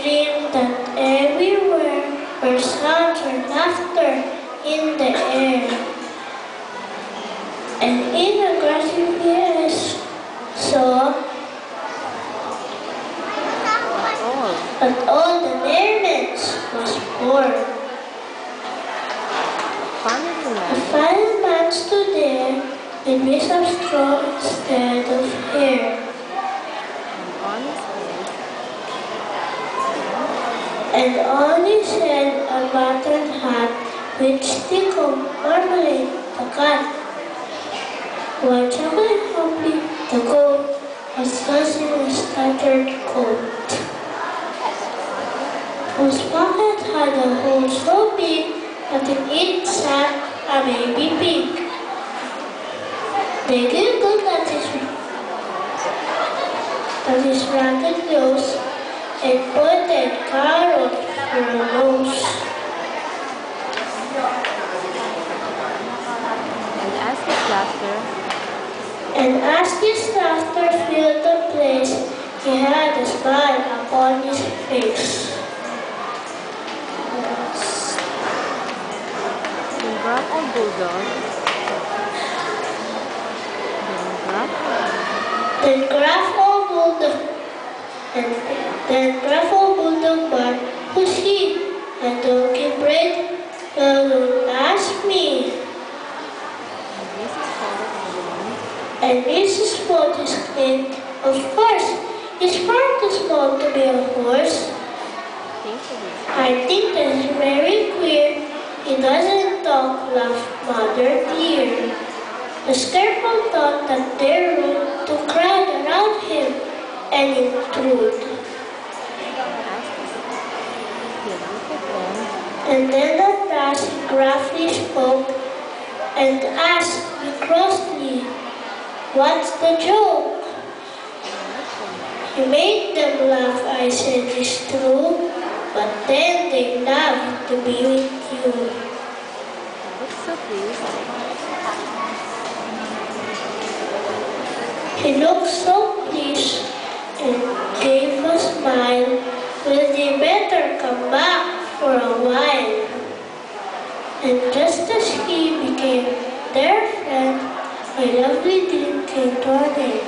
dreamed that everywhere were sounds or laughter in the air. And in a grassy field saw that all the mermaids was born. The final man stood there with bits of straw instead of hair. And on his head a battered hat with stick of marmalade, the cat. While Chocolate Humpy, the goat, was tossing a tattered coat, whose pocket had a hole so big that in it sat a baby pig. They giggled at his ragged nose and pointed carrot for a nose. And as his laughter filled the place, he had a smile upon his face. Then Gruffle Bulldog barked, "Who's he?" And Donkey Bread, "Well, don't ask me." And Mrs. Spot exclaimed, "Of course, he's far too small to be a horse. I think that's very queer. He doesn't talk," laughed Mother Deer. The Scarecrow thought that they were rude to crowd around him and intrude. And then at last he gruffly spoke and asked me crossly, "What's the joke?" "You made them laugh," I said, "it's true, but then they love to be with you." He looked so pleased and gave a smile. "Will they better come back for a while?" And just as he became their friend, a lovely dream came to an end.